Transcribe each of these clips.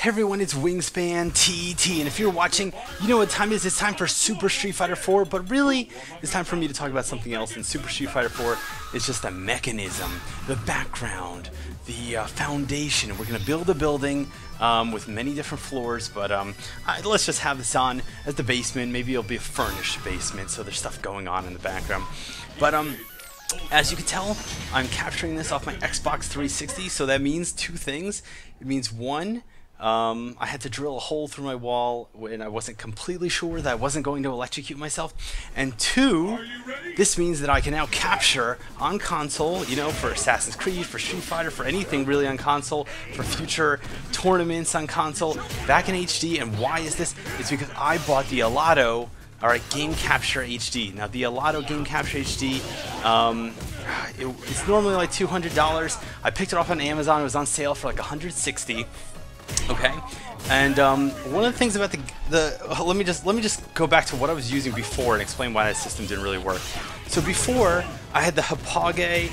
Hey everyone, it's Wingspan TT, and if you're watching, you know what time it is. It's time for Super Street Fighter 4, but really, it's time for me to talk about something else, and Super Street Fighter 4 is just a mechanism, the background, the foundation. We're going to build a building with many different floors, but let's just have this on as the basement. Maybe it'll be a furnished basement, so there's stuff going on in the background. But as you can tell, I'm capturing this off my Xbox 360, so that means two things. It means one, I had to drill a hole through my wall when I wasn't completely sure that I wasn't going to electrocute myself. And two, this means that I can now capture on console, you know, for Assassin's Creed, for Street Fighter, for anything really on console, for future tournaments on console, back in HD. And why is this? It's because I bought the Elgato Game Capture HD. Now the Elgato Game Capture HD, it's normally like $200. I picked it off on Amazon. It was on sale for like $160. Okay, and one of the things about let me just go back to what I was using before and explain why that system didn't really work. So before, I had the Hapage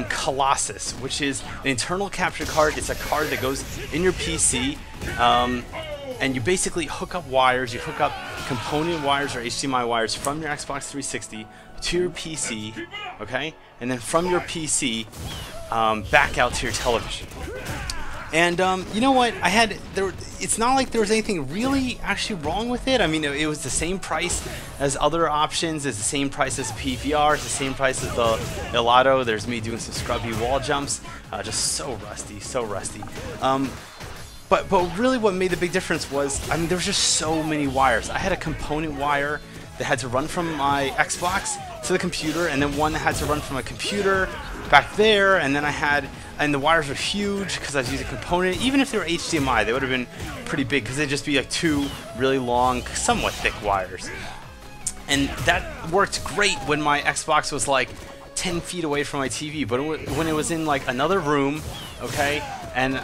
Colossus, which is an internal capture card. It's a card that goes in your PC, and you basically hook up wires. You hook up component wires or HDMI wires from your Xbox 360 to your PC, okay, and then from your PC back out to your television. And you know what? It's not like there was anything really actually wrong with it. I mean, it was the same price as other options. It's the same price as PVR. It's the same price as the Elgato. There's me doing some scrubby wall jumps. Just so rusty, so rusty. But really, what made the big difference was, I mean, there was just so many wires. I had a component wire that had to run from my Xbox to the computer, and then one that had to run from my computer back there, and then and the wires were huge because I was using a component. Even if they were HDMI, they would have been pretty big because they'd just be like two really long, somewhat thick wires. And that worked great when my Xbox was like 10 feet away from my TV, but when it was in like another room, okay, and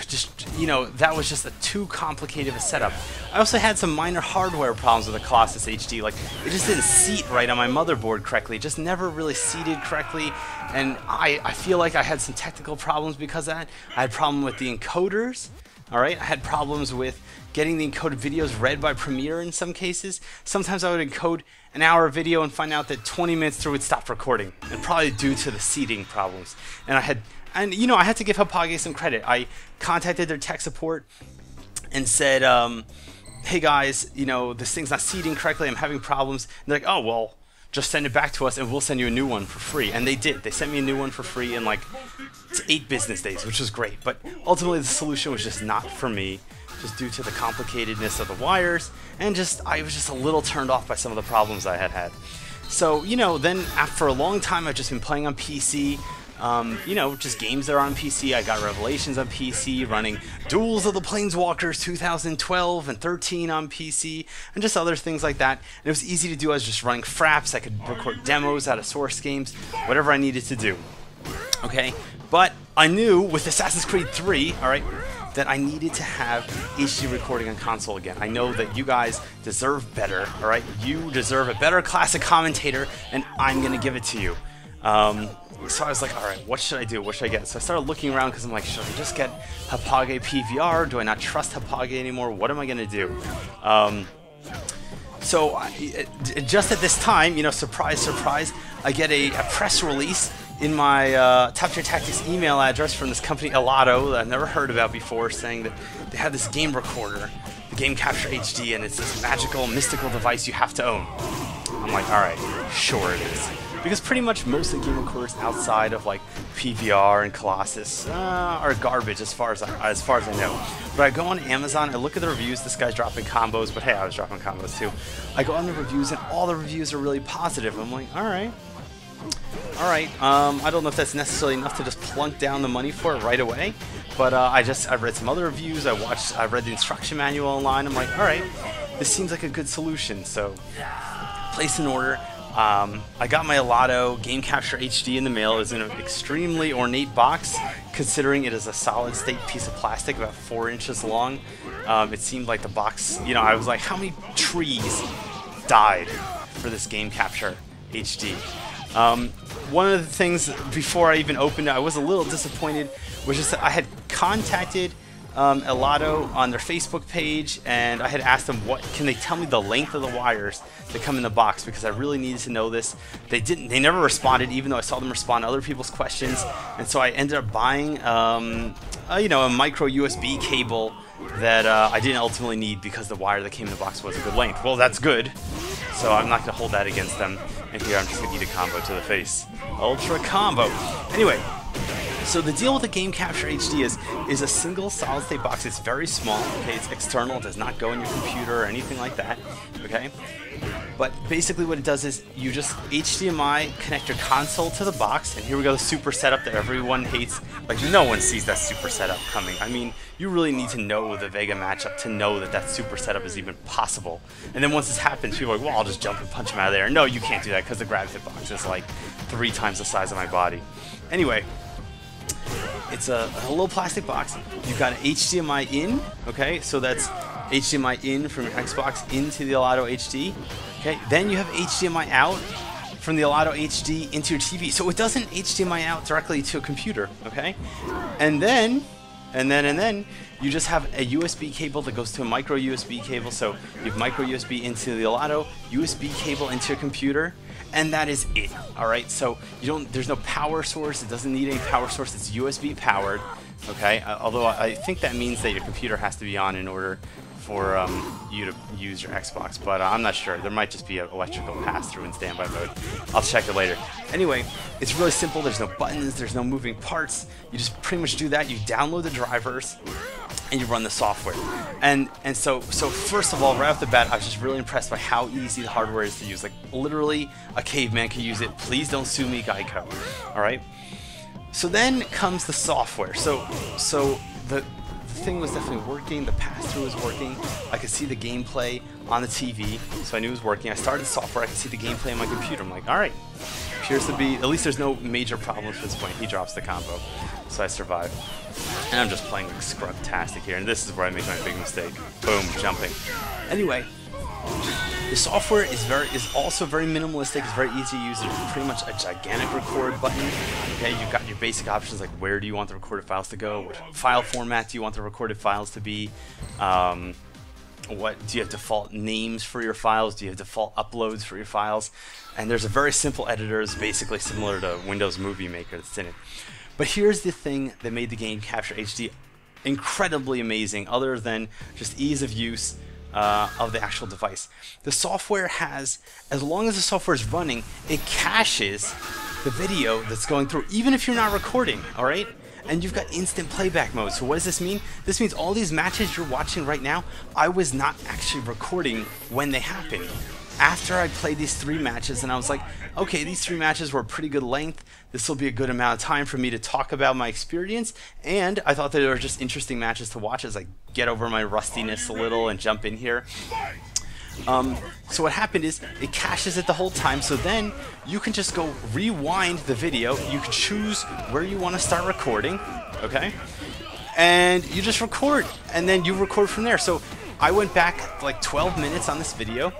just, you know, that was just too complicated of a setup. I also had some minor hardware problems with the Colossus HD, like it just didn't seat right on my motherboard correctly, it just never really seated correctly, and I feel like I had some technical problems because of that. I had problem with the encoders, alright, I had problems with getting the encoded videos read by Premiere in some cases. Sometimes I would encode an hour video and find out that 20 minutes through it stopped recording, and probably due to the seating problems. And you know, I had to give Hapage some credit. I contacted their tech support and said, hey guys, you know, this thing's not seating correctly, I'm having problems. And they're like, oh, well, just send it back to us and we'll send you a new one for free. And they did. They sent me a new one for free in like 8 business days, which was great. But ultimately the solution was just not for me, just due to the complicatedness of the wires, and I was just a little turned off by some of the problems I had. So, you know, then after a long time I've just been playing on PC. You know, just games that are on PC. I got Revelations on PC, running Duels of the Planeswalkers 2012 and 13 on PC, and just other things like that. And it was easy to do. I was just running fraps. I could record demos out of source games, whatever I needed to do. Okay, but I knew with Assassin's Creed 3, alright, that I needed to have HD recording on console again. I know that you guys deserve better, alright? You deserve a better classic commentator, and I'm gonna give it to you. So I was like, alright, what should I do? What should I get? So I started looking around because I'm like, should I just get Hapage PVR? Do I not trust Hapage anymore? What am I going to do? So just at this time, you know, surprise, surprise, I get a press release in my Top Tier Tactics email address from this company Elgato that I've never heard about before, saying that they have this game recorder, the Game Capture HD, and it's this magical, mystical device you have to own. I'm like, alright, sure it is. Because pretty much most of the game recorders outside of like PVR and Colossus are garbage as far as I know. But I go on Amazon, I look at the reviews, this guy's dropping combos, but hey, I was dropping combos too. I go on the reviews and all the reviews are really positive. I'm like, alright. I don't know if that's necessarily enough to just plunk down the money for it right away, but I've read some other reviews, I read the instruction manual online. I'm like, alright, this seems like a good solution. So place an order. I got my Elgato Game Capture HD in the mail. It was in an extremely ornate box, considering it is a solid state piece of plastic about 4 inches long. It seemed like the box, you know, I was like, how many trees died for this Game Capture HD? One of the things before I even opened it, I was a little disappointed, was just that I had contacted Elgato on their Facebook page, and I had asked them, what can they tell me the length of the wires that come in the box, because I really needed to know this. They didn't. They never responded, even though I saw them respond to other people's questions. And so I ended up buying, you know, a micro USB cable that I didn't ultimately need because the wire that came in the box was a good length. Well, that's good. So I'm not going to hold that against them. And here I'm just going to eat a combo to the face. Ultra combo. Anyway. So the deal with the Game Capture HD is a single solid-state box. It's very small, okay? It's external, it does not go in your computer or anything like that, okay? But basically what it does is you just HDMI connect your console to the box, and here we go, the super setup that everyone hates. Like, no one sees that super setup coming. I mean, you really need to know the Vega matchup to know that that super setup is even possible. And then once this happens, people are like, well, I'll just jump and punch him out of there. No, you can't do that because the grab hit box is like 3 times the size of my body. Anyway, it's a little plastic box. You've got an HDMI in, okay? So that's HDMI in from your Xbox into the Elgato HD, okay? Then you have HDMI out from the Elgato HD into your TV. So it doesn't HDMI out directly to a computer, okay? And then you just have a USB cable that goes to a micro USB cable. So you have micro USB into the Elgato, USB cable into your computer, and that is it. All right, so there's no power source. It doesn't need any power source. It's USB powered, okay? Although I think that means that your computer has to be on in order for you to use your Xbox, but I'm not sure. There might just be an electrical pass-through in standby mode. I'll check it later. Anyway, it's really simple. There's no buttons. There's no moving parts. You just pretty much do that. You download the drivers, and you run the software. And so first of all, right off the bat, I was just really impressed by how easy the hardware is to use. Like, literally, a caveman can use it. Please don't sue me, Geico. All right? So then comes the software. So the thing was definitely working. The pass-through was working. I could see the gameplay on the TV, so I knew it was working. I started the software. I could see the gameplay on my computer. I'm like, all right, appears to be, at least there's no major problems at this point. He drops the combo, so I survive. And I'm just playing like scrub-tastic here, and this is where I make my big mistake. Boom, jumping. Anyway, the software is also very minimalistic. It's very easy to use. There's pretty much a gigantic record button. Okay, you've got your basic options like where do you want the recorded files to go, what file format do you want the recorded files to be, what do you have default names for your files, do you have default uploads for your files, and there's a very simple editor. It's basically similar to Windows Movie Maker that's in it. But here's the thing that made the Game Capture HD incredibly amazing, other than just ease of use of the actual device. The software has, as long as the software is running, it caches the video that's going through, even if you're not recording, all right? And you've got instant playback mode. So what does this mean? This means all these matches you're watching right now, I was not actually recording when they happened. After I played these 3 matches, and I was like, okay, these 3 matches were pretty good length. This will be a good amount of time for me to talk about my experience. And I thought that they were just interesting matches to watch as I get over my rustiness a little and jump in here. So what happened is it caches it the whole time, so then you can just go rewind the video. You can choose where you want to start recording, okay? And you just record, and then you record from there. So I went back like 12 minutes on this video.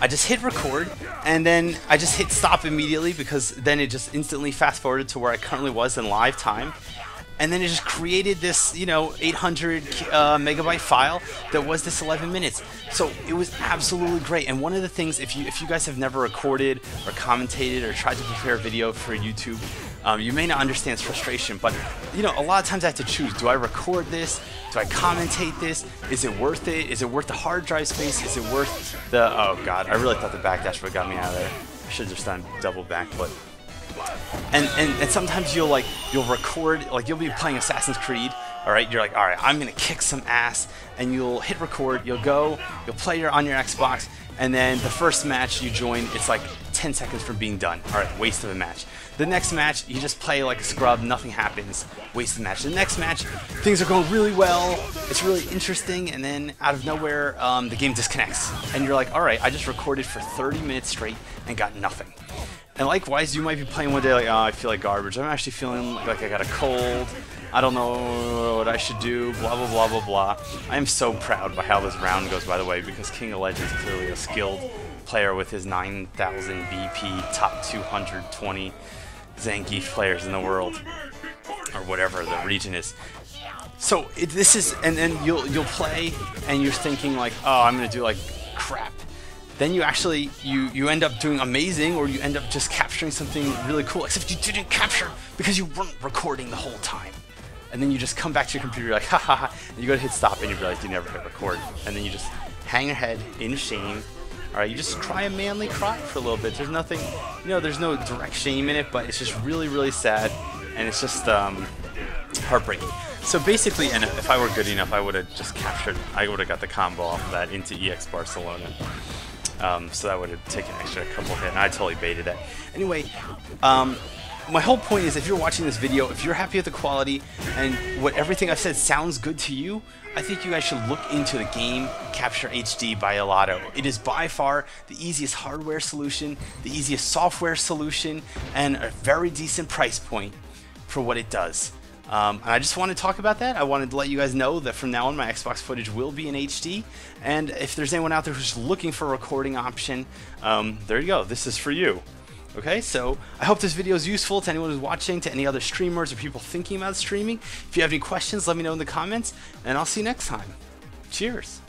I just hit record, and then I just hit stop immediately, because then it just instantly fast forwarded to where I currently was in live time. And then it just created this, you know, 800 megabyte file that was this 11 minutes. So it was absolutely great. And one of the things, if you guys have never recorded or commentated or tried to prepare a video for YouTube, you may not understand its frustration. But, you know, a lot of times I have to choose. Do I record this? Do I commentate this? Is it worth it? Is it worth the hard drive space? Is it worth the... Oh, God. I really thought the backdash would have got me out of there. I should have just done double backflip. And sometimes you'll record, like you'll be playing Assassin's Creed, all right, you're like, all right, I'm gonna kick some ass, and you'll hit record, you'll play on your Xbox, and then the first match you join, it's like 10 seconds from being done. All right, waste of a match. The next match, you just play like a scrub, nothing happens, waste of the match. The next match, things are going really well, it's really interesting, and then out of nowhere, the game disconnects, and you're like, all right, I just recorded for 30 minutes straight and got nothing. And likewise, you might be playing one day like, oh, I feel like garbage. I'm actually feeling like I got a cold. I don't know what I should do, blah, blah, blah, blah, blah. I am so proud by how this round goes, by the way, because King of Legends is clearly a skilled player with his 9,000 BP, top 220 Zangief players in the world, or whatever the region is. So this is, and then you'll play, and you're thinking like, oh, I'm gonna do like crap. Then you actually you end up doing amazing, or you end up just capturing something really cool. Except you didn't capture because you weren't recording the whole time. And then you just come back to your computer, you're like, ha ha ha, and you go to hit stop, and you realize you never hit record. And then you just hang your head in shame. All right, you just cry a manly cry for a little bit. There's nothing, you know, there's no direct shame in it, but it's just really, really sad, and it's just heartbreaking. So basically, and if I were good enough, I would have just captured, I would have got the combo off of that into EX Barcelona. So that would have taken an extra couple hit, and I totally baited that. Anyway, my whole point is, if you're watching this video, if you're happy with the quality and what everything I've said sounds good to you, I think you guys should look into the Game Capture HD by Elgato. It is by far the easiest hardware solution, the easiest software solution, and a very decent price point for what it does. And I just wanted to talk about that. I wanted to let you guys know that from now on my Xbox footage will be in HD, and if there's anyone out there who's looking for a recording option, there you go, this is for you. Okay, so I hope this video is useful to anyone who's watching, to any other streamers or people thinking about streaming. If you have any questions, let me know in the comments, and I'll see you next time. Cheers!